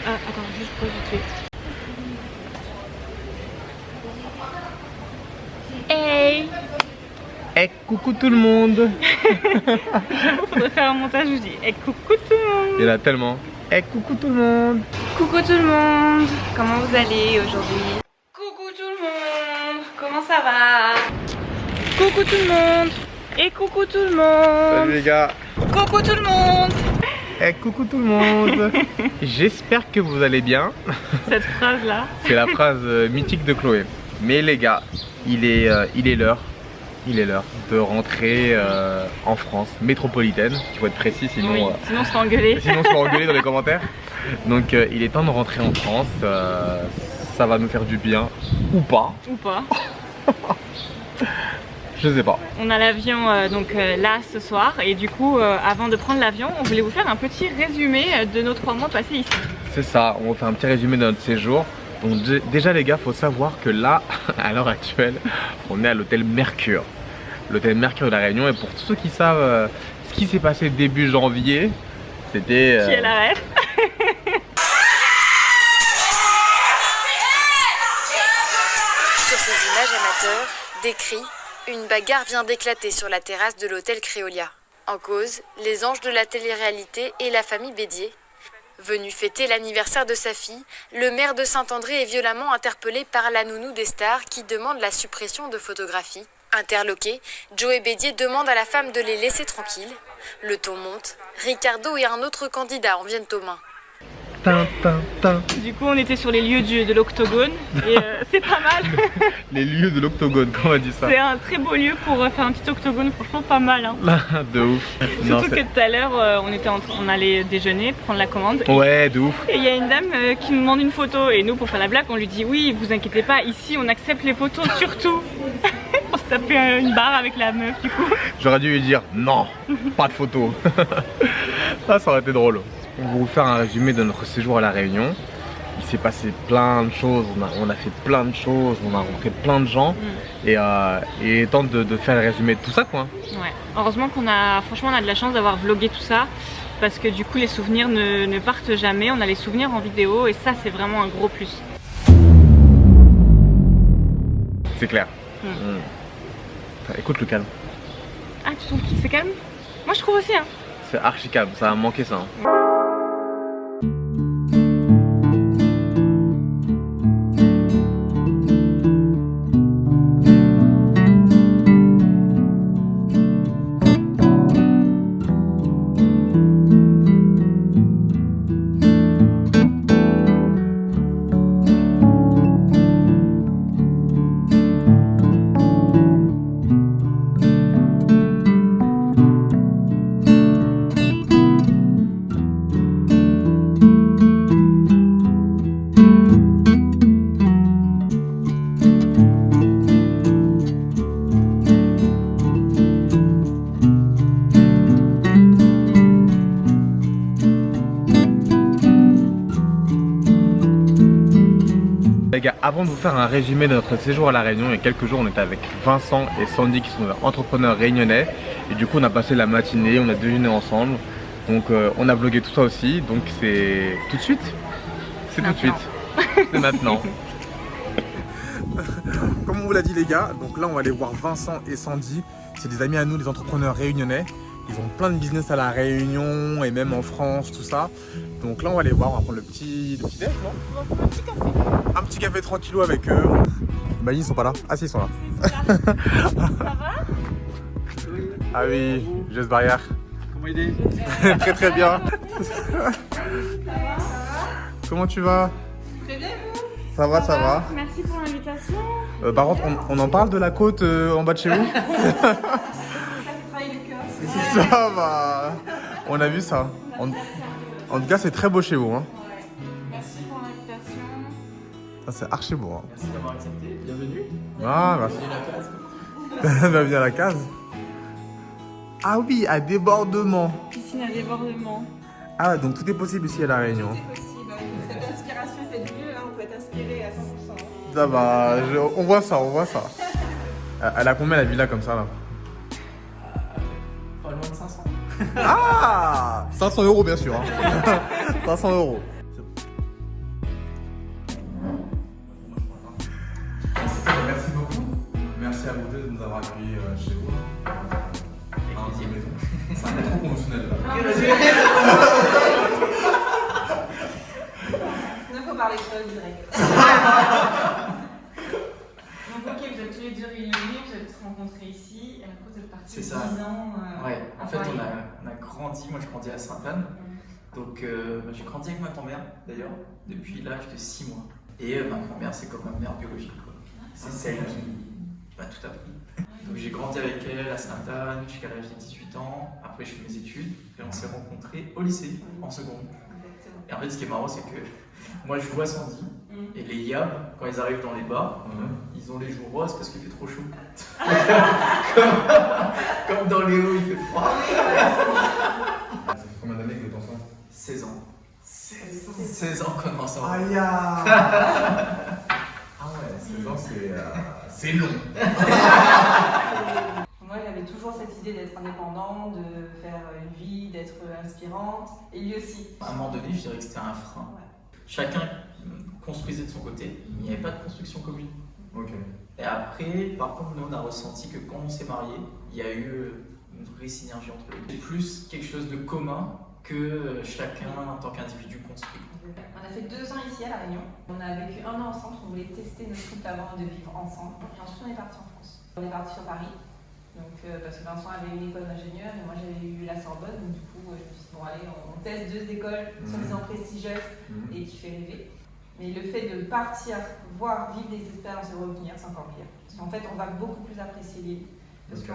Ah, attends, juste pause vite fait. Hey! Eh, coucou tout le monde. Faudrait faire un montage où je dis hey, coucou tout le monde. Il y en a tellement. Eh, coucou tout le monde. Coucou tout le monde. Comment vous allez aujourd'hui? Coucou tout le monde. Comment ça va? Coucou tout le monde. Et coucou tout le monde. Salut les gars. Coucou tout le monde. Eh, coucou tout le monde. J'espère que vous allez bien. Cette phrase là. C'est la phrase mythique de Chloé. Mais les gars, il est l'heure. Il est l'heure de rentrer en France métropolitaine. Il faut être précis, sinon, Oui, sinon on se fait engueuler. sinon on se fait engueuler dans les commentaires. Donc il est temps de rentrer en France. Ça va nous faire du bien ou pas. Ou pas. Je sais pas. On a l'avion là ce soir et du coup avant de prendre l'avion on voulait vous faire un petit résumé de nos 3 mois passés ici. C'est ça, on va faire un petit résumé de notre séjour. Donc déjà les gars, faut savoir que là, à l'heure actuelle, on est à l'hôtel Mercure. L'hôtel Mercure de la Réunion, et pour tous ceux qui savent ce qui s'est passé début janvier, c'était... Qui est la ref? Sur ces images amateurs, des cris, une bagarre vient d'éclater sur la terrasse de l'hôtel Créolia. En cause, les anges de la télé-réalité et la famille Bédier. Venu fêter l'anniversaire de sa fille, le maire de Saint-André est violemment interpellé par la nounou des stars qui demande la suppression de photographies. Interloqué, Joey Bédier demande à la femme de les laisser tranquilles. Le ton monte, Ricardo et un autre candidat en viennent aux mains. Du coup on était sur les lieux de l'Octogone et c'est pas mal. Les lieux de l'Octogone, comment on dit ça? C'est un très beau lieu pour faire un petit octogone, franchement pas mal hein. De ouf. Surtout que tout à l'heure on allait déjeuner, prendre la commande. Ouais, de ouf. Et il y a une dame qui nous demande une photo et nous pour faire la blague on lui dit oui vous inquiétez pas ici on accepte les photos surtout. On se tapait une barre avec la meuf du coup. J'aurais dû lui dire non, pas de photo. Ça aurait été drôle. On va vous faire un résumé de notre séjour à la Réunion. Il s'est passé plein de choses, on a fait plein de choses, on a rencontré plein de gens. Et il est temps de faire le résumé de tout ça quoi. Ouais. Heureusement qu'on a, franchement on a de la chance d'avoir vlogué tout ça. Parce que du coup les souvenirs ne partent jamais, on a les souvenirs en vidéo et ça c'est vraiment un gros plus. C'est clair. Enfin, écoute le calme. Ah tu trouves qu'il c'est calme? Moi je trouve aussi hein. C'est archi calme, ça a manqué ça. Hein. Les gars, avant de vous faire un résumé de notre séjour à la Réunion, il y a quelques jours on était avec Vincent et Sandy qui sont entrepreneurs réunionnais. Et du coup on a passé la matinée, on a déjeuné ensemble. Donc on a vlogué tout ça aussi, donc c'est tout de suite. C'est tout de suite. C'est maintenant. Comme on vous l'a dit les gars, donc là on va aller voir Vincent et Sandy. C'est des amis à nous, des entrepreneurs réunionnais. Ils ont plein de business à la Réunion et même en France, tout ça. Donc là on va les voir, on va prendre le petit déj, non? On va prendre un petit café. Un petit café tranquillou avec eux. Bah ils sont pas là. Ah si ils sont là. Ça va? Ah oui, geste barrière. Comment aider? Très très bien. Comment tu vas? Très bien vous? Ça va, ça va. Merci pour l'invitation. Par contre, on en parle de la côte en bas de chez vous? Ça va. On a vu ça. En tout cas, c'est très beau chez vous. Hein. Merci pour l'invitation. Ça, c'est archi beau. Hein. Merci d'avoir accepté. Bienvenue. Ah, merci. Bienvenue à la case. Ah oui, à débordement. Piscine à débordement. Ah, donc tout est possible ici à La Réunion. C'est possible. Cette inspiration, cette vue, là, on peut être inspiré à 100%. Ça va, on voit ça, on voit ça. Elle a combien la villa comme ça là? Pas loin de 500. Ah 500 € bien sûr. Hein. 500 €. merci à vous deux de nous avoir accueillis chez vous. Dans votre maison. C'est un peu trop conventionnel là. Il faut parler de choses direct. Donc ok, vous êtes tous les deux réunis, vous êtes rencontrés ici, et après vous êtes partis 10 C'est ça. ans. Ouais, en fait, Paris. on a grandi. Moi, je grandis à Sainte-Anne. Donc, j'ai grandi avec ma grand-mère, d'ailleurs, depuis l'âge de 6 mois. Et ma grand-mère, c'est comme ma mère biologique, quoi. C'est celle qui m'a tout appris. Donc, j'ai grandi avec elle à Sainte-Anne jusqu'à l'âge de 18 ans. Après, je fais mes études et on s'est rencontrés au lycée, en seconde. Et en fait, ce qui est marrant, c'est que moi, je joue à Sandy. Et les yams, quand ils arrivent dans les bars, ils ont les joues roses parce qu'il fait trop chaud. comme dans Léo, il fait froid. Ça fait combien d'années que vous êtes ensemble? 16 ans. 16 ans qu'on est ensemble. Aïe. Ah ouais, 16 ans c'est long. Moi, j'avais toujours cette idée d'être indépendant, de faire une vie, d'être inspirante. Et lui aussi. À un moment donné, je dirais que c'était un frein. Ouais. Chacun construisait de son côté, il n'y avait pas de construction commune. Ok. Et après, par contre, nous, on a ressenti que quand on s'est mariés, il y a eu une vraie synergie entre les deux. C'est plus quelque chose de commun que chacun, en tant qu'individu, construit. On a fait 2 ans ici à La Réunion. On a vécu 1 an ensemble, on voulait tester notre couple avant de vivre ensemble. Et ensuite, on est parti en France. On est parti sur Paris. Donc, parce que Vincent avait une école d'ingénieur et moi j'avais eu la Sorbonne. Donc, du coup, je me suis dit, bon, allez, on teste 2 écoles, soi-disant prestigieuses et qui fait rêver. Mais le fait de partir, voir, vivre des expériences et revenir, c'est encore pire. Parce qu'en fait, on va beaucoup plus apprécier l'île. Parce que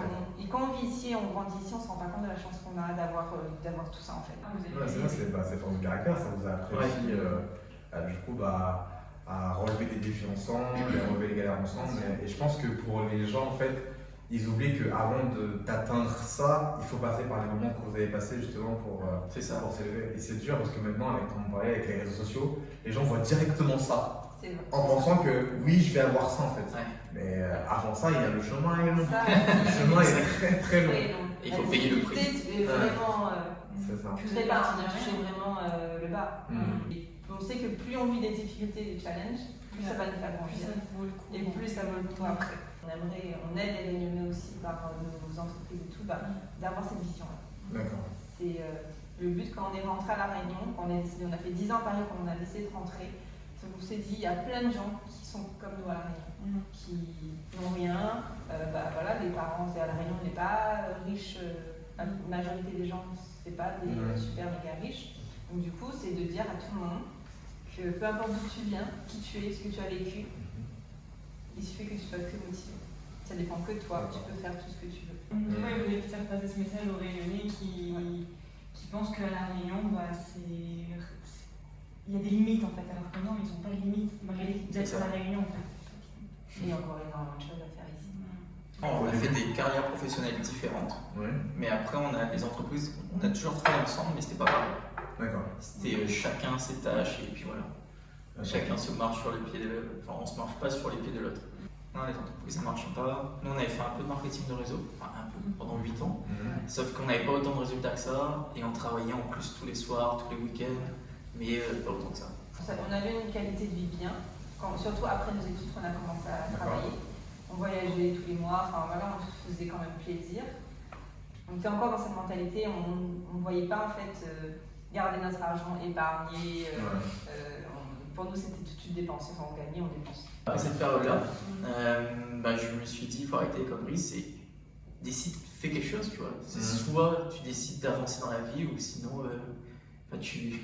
quand on vit ici, on grandit ici, on ne se rend pas compte de la chance qu'on a d'avoir tout ça en fait. Ouais, c'est vrai, c'est force de caractère, ça vous a appris aussi du coup à relever des défis ensemble, à relever les galères ensemble. Et je pense que pour les gens en fait, ils oublient qu'avant d'atteindre ça, il faut passer par les moments que vous avez passés justement pour s'élever. Et c'est dur parce que maintenant, comme on parlait avec les réseaux sociaux, les gens voient directement ça. En pensant que oui, je vais avoir ça en fait. Ouais. Mais avant ça, il y a le chemin est long. Ça, Le chemin est très très long. Et il faut payer le prix. Tu es vraiment C'est ça. très parti de toucher vraiment le bas. Et on sait que plus on vit des difficultés, des challenges, plus ça va nous faire grandir. Et plus ça vaut le coup après. On aide les Réunionnais aussi par nos entreprises et tout, d'avoir cette vision-là. D'accord. C'est le but quand on est rentré à La Réunion, quand on a fait 10 ans à Paris, quand on a décidé de rentrer. On s'est dit, il y a plein de gens qui sont comme nous à La Réunion, qui n'ont rien. Voilà, les parents, à La Réunion, on n'est pas riches. La majorité des gens, c'est pas des super méga riches. Donc du coup, c'est de dire à tout le monde que peu importe d'où tu viens, qui tu es, ce que tu as vécu, il suffit que tu sois que motivé. Ça dépend que de toi, tu peux faire tout ce que tu veux. Moi, je voulais faire passer ce message aux Réunionnais qui pensent qu'à La Réunion, il y a des limites en fait, alors que non, ils n'ont pas de limites malgré d'être à La Réunion en fait. Il y a encore énormément de choses à faire ici. On a fait des carrières professionnelles différentes, mais après on a les entreprises, on a toujours travaillé ensemble, mais c'était pas pareil. D'accord. C'était chacun ses tâches et puis voilà. Chacun se marche sur les pieds de l'autre, enfin on se marche pas sur les pieds de l'autre. Non, les entreprises ça marche pas. Nous on avait fait un peu de marketing de réseau, enfin un peu, pendant 8 ans, sauf qu'on n'avait pas autant de résultats que ça et on travaillait en plus tous les soirs, tous les week-ends, mais pas autant que ça. On avait une qualité de vie bien, surtout après nos études qu'on a commencé à travailler. On voyageait tous les mois, enfin voilà, on se faisait quand même plaisir. On était encore dans cette mentalité, on ne voyait pas en fait garder notre argent, épargner. Pour nous c'était tout de suite dépenser, enfin on gagnait, on dépensait. À cette période-là, je me suis dit, il faut arrêter les conneries, c'est décide, fais quelque chose, tu vois. C'est soit tu décides d'avancer dans la vie ou sinon tu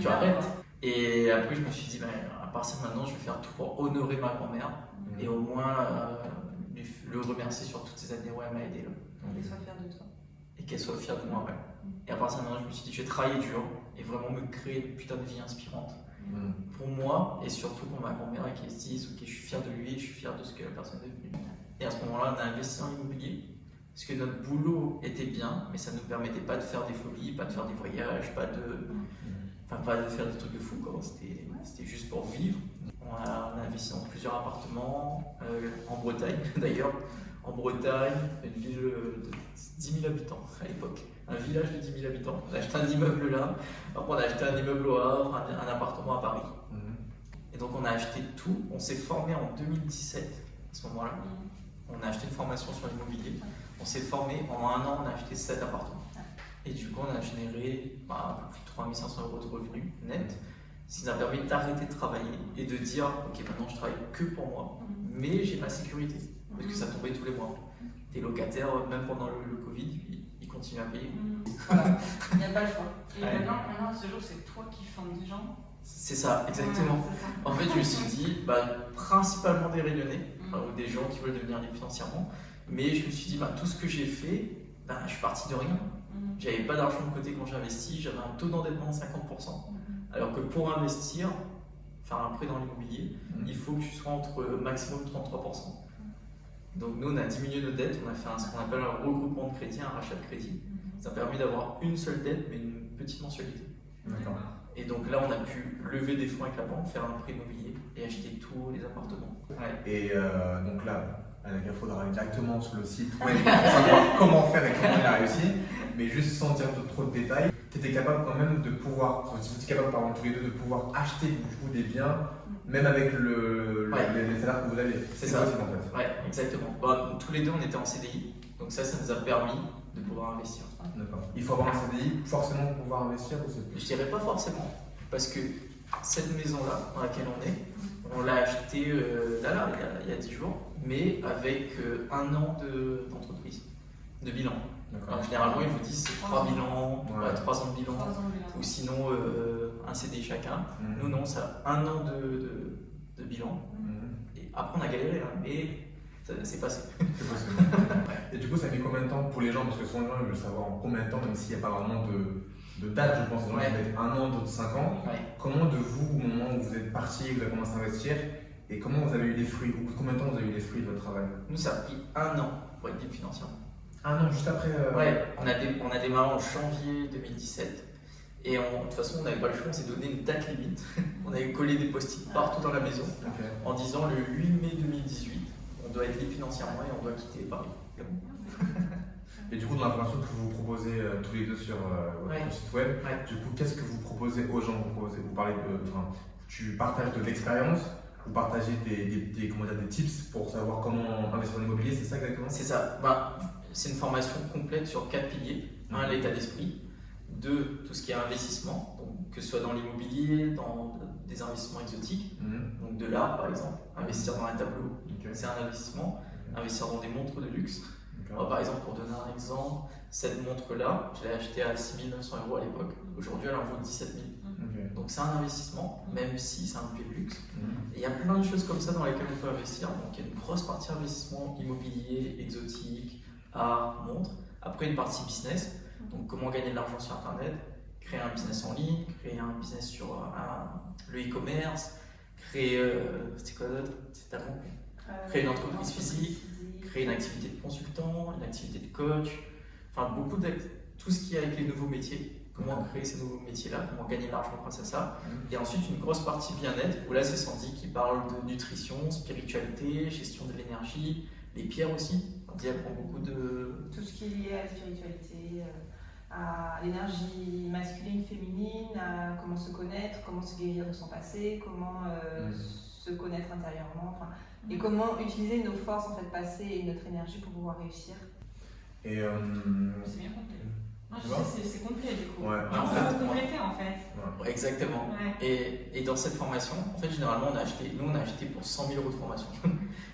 arrêtes. Et après je me suis dit, à partir de maintenant, je vais faire tout pour honorer ma grand-mère et au moins le remercier sur toutes ces années où elle m'a aidé. Qu'elle soit fière de toi. Et qu'elle soit fière de moi, Et à partir de maintenant, je me suis dit, je vais travailler dur et vraiment me créer une putain de vie inspirante. Pour moi et surtout pour ma grand-mère qui se dise, ok, je suis fier de lui, je suis fier de ce que la personne est devenue. Et à ce moment-là, on a investi en immobilier. Parce que notre boulot était bien, mais ça ne nous permettait pas de faire des folies, pas de faire des voyages, pas de faire des trucs de fou. C'était juste pour vivre. On a investi dans plusieurs appartements, en Bretagne d'ailleurs. En Bretagne, une ville de 10 000 habitants à l'époque. Un village de 10 000 habitants. On a acheté un immeuble là, après on a acheté un immeuble au Havre, un appartement à Paris. Et donc on a acheté tout. On s'est formé en 2017 à ce moment-là. on a acheté une formation sur l'immobilier, on s'est formé, en un an on a acheté 7 appartements. Et du coup on a généré un peu plus de 3 500 € de revenus net, ce qui nous a permis d'arrêter de travailler et de dire ok maintenant je travaille que pour moi, mais j'ai ma sécurité, parce que ça tombait tous les mois. Des locataires, même pendant le Covid, ils continuent à payer. Voilà, il n'y a pas le choix. Et maintenant, à ce jour, c'est toi qui formes des gens. C'est ça, exactement. Ouais, c'est ça. En fait, je me suis dit, principalement des Réunionnais, ou des gens qui veulent devenir libres financièrement, mais je me suis dit, tout ce que j'ai fait, je suis parti de rien. J'avais pas d'argent de côté quand j'investis, j'avais un taux d'endettement de 50%. Alors que pour investir, faire un prêt dans l'immobilier, il faut que tu sois entre maximum 33%. Donc nous, on a diminué nos dettes, on a fait ce qu'on appelle un regroupement de crédit, un rachat de crédit. Ça a permis d'avoir une seule dette, mais une petite mensualité. D'accord. Et donc là, on a pu lever des fonds avec la banque, faire un prêt immobilier et acheter tous les appartements. Et donc là, il faudra aller directement sur le site web pour savoir comment faire et comment il a réussi. Mais juste sans dire trop de détails, tu étais capable quand même de pouvoir, vous étiez capable par exemple tous les deux de pouvoir acheter du coup des biens, même avec les salaires que vous avez. C'est ça. Possible, en fait. Ouais, exactement. Tous les deux, on était en CDI, donc ça nous a permis de pouvoir investir. D'accord. Il faut avoir un CDI forcément pour pouvoir investir ou c'est... Je dirais pas forcément, parce que cette maison-là, dans laquelle on l'a achetée il y a 10 jours, mais avec un an d'entreprise, de bilan. Alors généralement, ils vous disent c'est 3 bilans, 3 ans de bilan, ou sinon un CDI chacun. Nous, non, ça a 1 an de bilan. Et après, on a galéré, mais c'est passé. C'est possible. Et du coup, ça fait combien de temps pour les gens? Parce que souvent, les gens veulent savoir en combien de temps, même s'il n'y a pas vraiment de date, je pense. Les gens mettent 1 an, d'autres 5 ans. Comment de vous, au moment où vous êtes parti, vous avez commencé à investir, et comment vous avez eu les fruits? Ou combien de temps vous avez eu les fruits de votre travail? Nous, ça a pris 1 an pour être libre financièrement. 1 an, juste après on a démarré en janvier 2017. Et de toute façon, on n'avait pas le choix, on s'est donné une date limite. On avait collé des post-it partout dans la maison en disant le 8 mai 2018, on doit être libre financièrement et on doit quitter Paris. Et du coup, dans la formation que vous proposez tous les deux sur votre site web, du coup, qu'est-ce que vous proposez aux gens? Vous parlez tu partages de l'expérience, vous partagez des tips pour savoir comment investir dans l'immobilier, c'est ça exactement? C'est ça. C'est une formation complète sur 4 piliers. 1, l'état d'esprit. 2, tout ce qui est investissement, donc que ce soit dans l'immobilier, dans des investissements exotiques, donc de l'art par exemple, investir dans un tableau, c'est un investissement, investir dans des montres de luxe. Par exemple, pour donner un exemple, cette montre-là, je l'ai achetée à 6 900 € à l'époque, aujourd'hui elle en vaut 17 000. Donc c'est un investissement, même si c'est un objet de luxe. Et il y a plein de choses comme ça dans lesquelles on peut investir, donc il y a une grosse partie investissement immobilier, exotique, art, montre. Après une partie business, donc comment gagner de l'argent sur internet, créer un business en ligne, créer un business sur le e-commerce, créer c'était quoi d'autre? Créer une entreprise physique, créer une activité de consultant, une activité de coach, enfin tout ce qui est avec les nouveaux métiers, comment créer ces nouveaux métiers-là, comment gagner de l'argent grâce à ça. Et ensuite une grosse partie bien-être, où là c'est Sandy qui parle de nutrition, spiritualité, gestion de l'énergie, les pierres aussi. Sandy apprend beaucoup de... Tout ce qui est lié à la spiritualité, à l'énergie masculine, féminine, à comment se connaître, comment se guérir de son passé, comment se connaître intérieurement, et comment utiliser nos forces en fait passées et notre énergie pour pouvoir réussir. Et c'est bien complet. Non, je sais, c'est complet du coup. Ouais. On peut compléter en fait. Ouais, exactement. Ouais. Et dans cette formation, en fait, généralement, on a acheté pour 100 000 € de formation.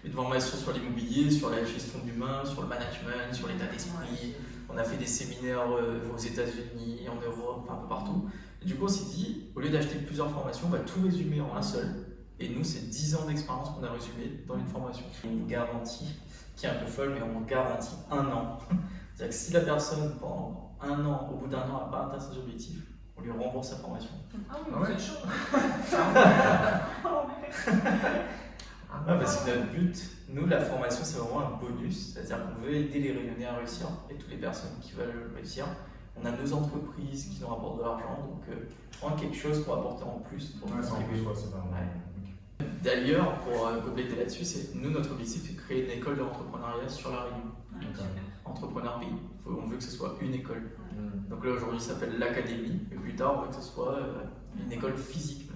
Une formation sur l'immobilier, sur la gestion de l'humain, sur le management, sur l'état d'esprit. On a fait des séminaires aux États-Unis, en Europe, un peu partout. Et du coup, on s'est dit, au lieu d'acheter plusieurs formations, on va tout résumer en un seul. Et nous, c'est 10 ans d'expérience qu'on a résumé dans une formation. Une garantie qui est un peu folle, mais on garantit 1 an. C'est-à-dire que si la personne, pendant 1 an, au bout d'1 an, n'a pas atteint ses objectifs, on lui rembourse sa formation. Ah oui, vous êtes chaud. Parce que notre but, nous, la formation, c'est vraiment un bonus. C'est-à-dire qu'on veut aider les Réunionnais à réussir et toutes les personnes qui veulent réussir. On a 2 entreprises qui nous rapportent de l'argent, donc vraiment quelque chose pour apporter en plus. C'est en plus, c'est pas mal. D'ailleurs, pour compléter là-dessus, nous, notre objectif, c'est de créer une école d'entrepreneuriat sur la Réunion. Entrepreneur Pays. On veut que ce soit une école. Donc là, aujourd'hui, ça s'appelle l'Académie. Et plus tard, on veut que ce soit une école physique.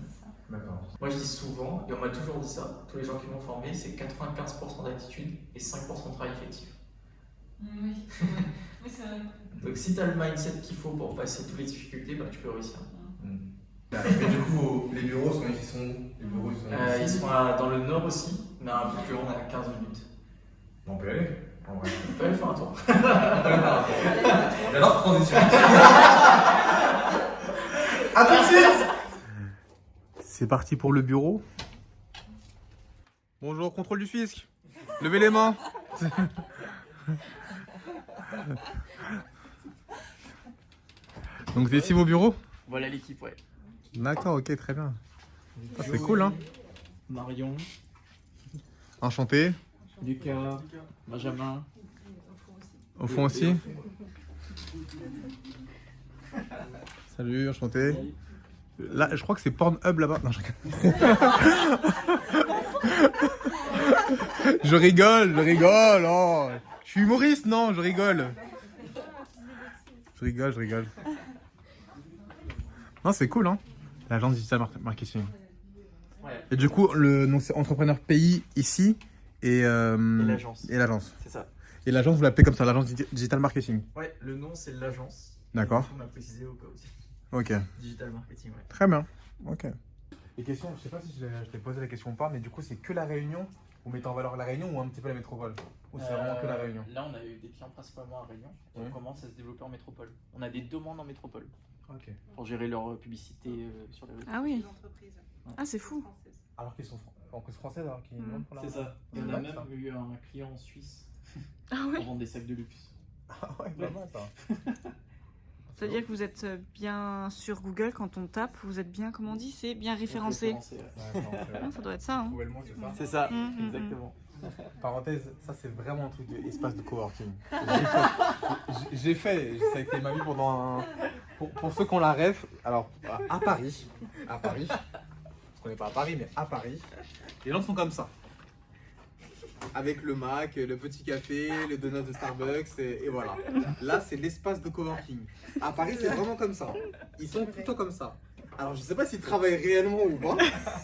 D'accord. Moi, je dis souvent, et on m'a toujours dit ça, tous les gens qui m'ont formé, c'est 95% d'attitude et 5% de travail effectif. Oui, c'est vrai. Donc si tu as le mindset qu'il faut pour passer toutes les difficultés, bah, tu peux réussir. Mais du coup, les bureaux sont ici, sont où? Les bureaux sont ici. Ils sont dans le nord aussi, mais un peu plus loin, on est à 15 minutes. On peut y aller. En vrai. On peut aller faire un tour. J'adore cette transition. A tout de suite. C'est parti pour le bureau. Bonjour, contrôle du fisc. Levez les mains. Donc c'est ici vos bureaux? Voilà l'équipe, ouais. D'accord, ok, très bien. Ah, c'est cool, hein. Marion, Enchanté. Lucas, Benjamin. Au fond aussi. Salut, enchanté. Là, je crois que c'est Pornhub là-bas. Non, je rigole. Je rigole. Oh. Je suis humoriste, non, je rigole. Je rigole. Non, c'est cool, hein. L'agence digital marketing. Ouais. Et du coup, donc c'est entrepreneur pays ici et l'agence. Et l'agence. C'est ça. Et l'agence, vous l'appelez comme ça, l'agence digital marketing. Ouais, le nom c'est l'agence. D'accord. On m'a précisé au cas aussi. Ok. Digital marketing, ouais. Très bien. Ok. Et question, je sais pas si je t'ai posé la question ou pas, mais du coup, c'est que la Réunion? Vous mettez en valeur la Réunion ou un petit peu la métropole? Ou c'est vraiment que la Réunion? Là, on a eu des clients principalement à Réunion. Et on commence à se développer en métropole. On a des demandes en métropole Ok. pour gérer leur publicité sur les réseaux. Ah oui. Ah, c'est fou. Alors qu'ils sont en cause française, alors qu'ils demandent pour la C'est ça. Ouais, On a même ça. eu un client en Suisse Ah pour ouais. vendre des sacs de luxe. Ah ouais, vraiment ça. C'est-à-dire que vous êtes bien sur Google quand on tape, vous êtes bien, comment on dit, c'est bien référencé. Ouais, Ah, ça doit être ça. Hein. Trouver le mot, c'est ça. C'est ça, Mhm. exactement. Parenthèse, ça c'est vraiment un truc d'espace de coworking. J'ai fait, ça a été ma vie pendant un... Pour ceux qui ont la ref, alors à Paris, parce qu'on n'est pas à Paris, mais à Paris, les gens sont comme ça. Avec le Mac, le petit café, le donut de Starbucks, et voilà. Là, c'est l'espace de coworking. À Paris, c'est vraiment comme ça. Ils sont plutôt comme ça. Alors, je sais pas s'ils travaillent réellement ou pas,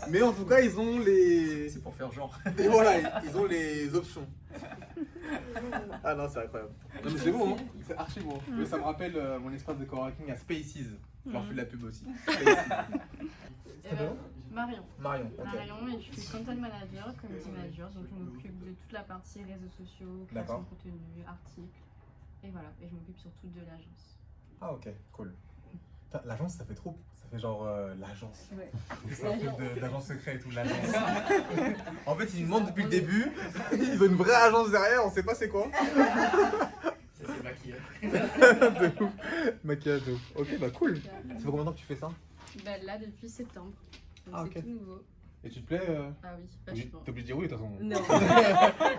mais en tout cas, ils ont les... C'est pour faire genre. Et voilà, ils ont les options. Ah non, c'est incroyable. Non, mais c'est beau, hein. C'est archi beau. Mais ça me rappelle mon espace de coworking à Spaces. Je leur fais de la pub aussi. Marion. Marion, ok. Marion, et je suis content manager, community manager, donc je m'occupe de toute la partie réseaux sociaux, création D'accord. de contenu, articles, et voilà, et je m'occupe surtout de l'agence. Ah ok, cool. Putain, l'agence, ça fait trop. Ça fait genre l'agence. Ouais. C'est un truc d'agence secret et tout, l'agence. En fait, ils nous demandent depuis le début. Ils ont une vraie agence derrière, on sait pas c'est quoi. Ça, c'est maquillage. De ouf. Maquillage de ouf. Ok, bah cool. Ça fait combien de temps que tu fais ça? Ben là, depuis septembre, donc Ah, c'est ok. tout nouveau. Et tu te plais Ah oui, T'es vachement. obligé de dire oui de toute façon. Non.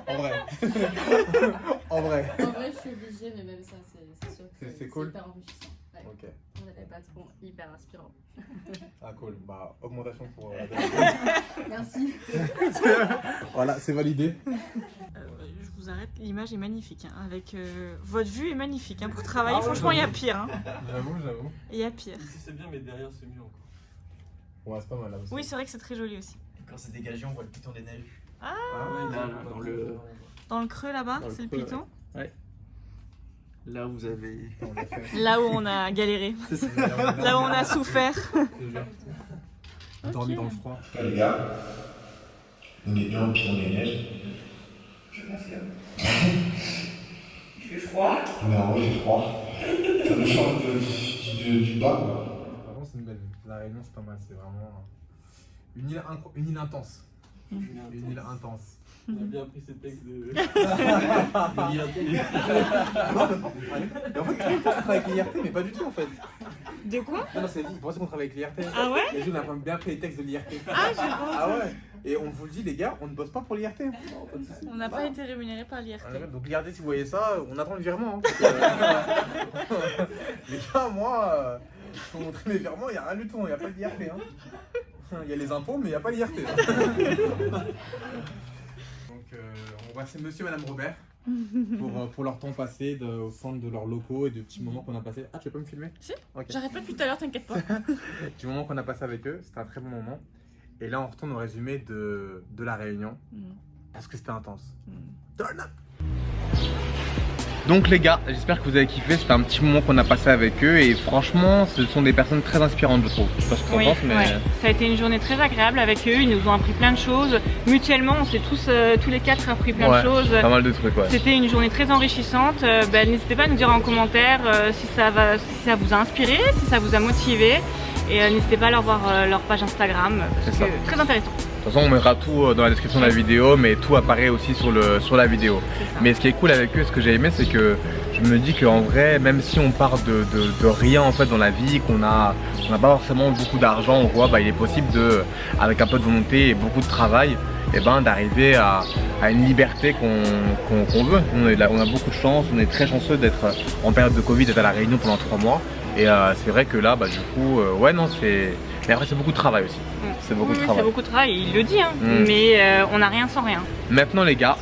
En vrai. En vrai. En vrai, je suis obligée, mais même ça, c'est sûr que C'est cool. hyper enrichissant. Ouais. Ok. On a des patrons hyper inspirants. Ah cool. Bah augmentation pour la Merci. Voilà, c'est validé. Je vous arrête, l'image est magnifique. Hein, avec votre vue est magnifique. Hein, pour travailler, franchement, il y a pire. Hein. J'avoue. Il y a pire. Ici c'est bien, mais derrière c'est mieux encore. Ouais, c'est pas mal là aussi. Oui, c'est vrai que c'est très joli aussi. Quand c'est dégagé, on voit le piton des neiges. Ah ouais, Là, dans le... Dans le creux là-bas, Dans le c'est le creux, piton. Là, vous avez... on a fait. Là où on a galéré. Là où on a souffert. Dormi dans le froid. Les gars, on est bien au piton des neiges. Je confirme. Il fait froid. Mais en vrai, il fait froid. Ça nous change du bas, quoi. Par contre, c'est une belle vue. La Réunion, c'est pas mal. C'est vraiment une île intense. Une île intense. On a bien appris ces textes de. Mais en fait, tout le monde pense qu'on travaille avec l'IRT, mais pas du tout en fait. De quoi? Non, c'est dit, pour ça qu'on travaille avec l'IRT. Ah ouais? Les jeunes, on a bien pris les textes de l'IRT. Ah, j'ai pas Ah ouais. Et on vous le dit, les gars, on ne bosse pas pour l'IRT. On n'a pas été rémunéré par l'IRT. Donc l'IRT, si vous voyez ça, on attend le virement. Hein. Les gars, moi, je peux vous montrer mes virements, il n'y a rien du tout, il n'y a pas de l'IRT. Hein. Il y a les impôts, mais il n'y a pas l'IRT. Donc on remercie monsieur et madame Robert pour leur temps passé au centre de leurs locaux et de petits moments qu'on a passé. Ah, tu veux pas me filmer? Si. Ok. J'arrête pas depuis tout à l'heure, t'inquiète pas. Du moment qu'on a passé avec eux, c'était un très bon moment. Et là, on retourne au résumé de la réunion. Parce que c'était intense. Turn up. Donc les gars, j'espère que vous avez kiffé, c'était un petit moment qu'on a passé avec eux et franchement ce sont des personnes très inspirantes je trouve. Je sais pas ce que tu en penses mais... Ouais. Ça a été une journée très agréable avec eux, ils nous ont appris plein de choses. Mutuellement on s'est tous les quatre appris plein de choses. Pas mal de trucs ouais. C'était une journée très enrichissante, n'hésitez pas à nous dire en commentaire si ça vous a inspiré, si ça vous a motivé. Et n'hésitez pas à leur voir leur page Instagram, parce que très intéressant. De toute façon on mettra tout dans la description de la vidéo, mais tout apparaît aussi sur la vidéo. Mais ce qui est cool avec eux, ce que j'ai aimé, c'est que je me dis qu'en vrai, même si on part de rien en fait dans la vie, qu'on n'a pas forcément beaucoup d'argent, on voit il est possible avec un peu de volonté et beaucoup de travail, d'arriver à une liberté qu'on veut. On a beaucoup de chance, on est très chanceux d'être en période de Covid, d'être à la Réunion pendant 3 mois. Et c'est vrai que là, du coup, mais après c'est beaucoup de travail aussi. C'est beaucoup de travail. C'est beaucoup de travail, il le dit, hein. Mais on n'a rien sans rien. Maintenant les gars,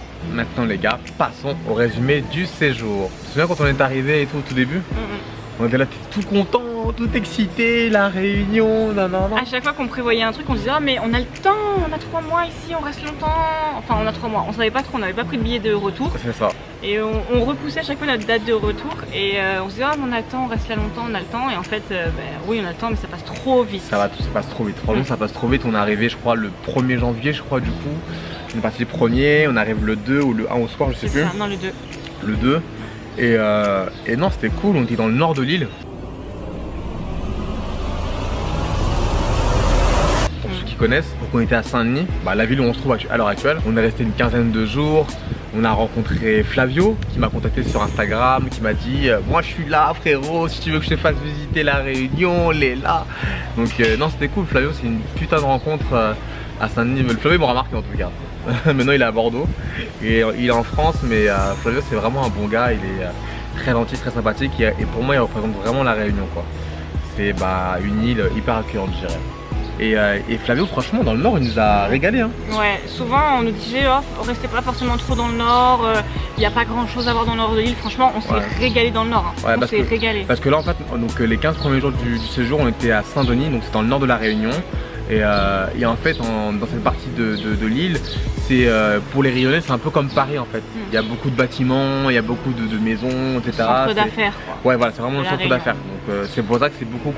passons au résumé du séjour. Tu te souviens quand on est arrivé et tout au tout début? On était là tout content, tout excité, la réunion, non. À chaque fois qu'on prévoyait un truc, on se disait ah mais on a le temps, on a 3 mois ici, on reste longtemps. Enfin on a 3 mois, on savait pas trop, on n'avait pas pris de billet de retour. C'est ça. Et on repoussait à chaque fois notre date de retour et on se disait ah mais on a le temps, on reste là longtemps, on a le temps. Et en fait oui on a le temps mais ça passe trop vite. Ça passe trop vite, franchement ça passe trop vite. On est arrivé je crois le 1er janvier je crois du coup. On est parti le 1er, on arrive le 2 ou le 1 au soir je sais plus. Non le 2. Le 2. Et non c'était cool, on était dans le nord de l'île. Pour ceux qui connaissent, donc on était à Saint-Denis, la ville où on se trouve à l'heure actuelle. On est resté une quinzaine de jours. On a rencontré Flavio qui m'a contacté sur Instagram, qui m'a dit moi je suis là frérot, si tu veux que je te fasse visiter la Réunion, on est là. Donc non c'était cool, Flavio c'est une putain de rencontre à Saint-Denis. Flavio m'a remarqué en tout cas. Maintenant il est à Bordeaux et il est en France, mais Flavio c'est vraiment un bon gars, il est très gentil, très sympathique et pour moi il représente vraiment la Réunion quoi. C'est une île hyper accueillante je dirais. Et Flavio franchement dans le nord il nous a régalé hein. Ouais, souvent on nous disait oh restez pas forcément trop dans le nord, il n'y a pas grand chose à voir dans le nord de l'île. Franchement on s'est régalé dans le nord hein. On s'est régalé. Parce que là en fait donc, les 15 premiers jours du séjour on était à Saint-Denis, donc c'est dans le nord de la Réunion. Et en fait dans cette partie de l'île, c'est pour les Réunionnais c'est un peu comme Paris en fait. Il y a beaucoup de bâtiments, il y a beaucoup de maisons, etc. Centre d'affaires quoi. Ouais voilà c'est vraiment le centre d'affaires. Donc c'est pour ça que c'est beaucoup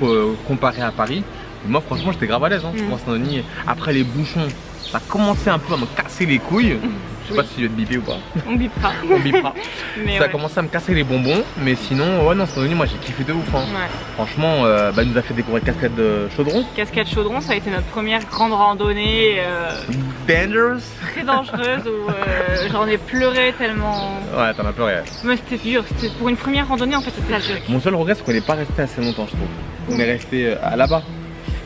comparé à Paris. Et moi franchement j'étais grave à l'aise hein. Moi Saint-Denis, après les bouchons, ça commençait un peu à me casser les couilles. Je sais pas si je vais te biper ou pas. On bipera. On bipera. Ça a commencé à me casser les bonbons, mais sinon, ouais, non, Saint-Denis, moi j'ai kiffé de ouf. Hein. Ouais. Franchement, il nous a fait découvrir Cascade Chaudron. Cascade Chaudron, ça a été notre première grande randonnée. Dangerous. Très dangereuse, où j'en ai pleuré tellement. Ouais, t'en as pleuré. Mais c'était dur, pour une première randonnée en fait, c'était dur. Mon seul regret, c'est qu'on n'est pas resté assez longtemps, je trouve. On est resté là-bas.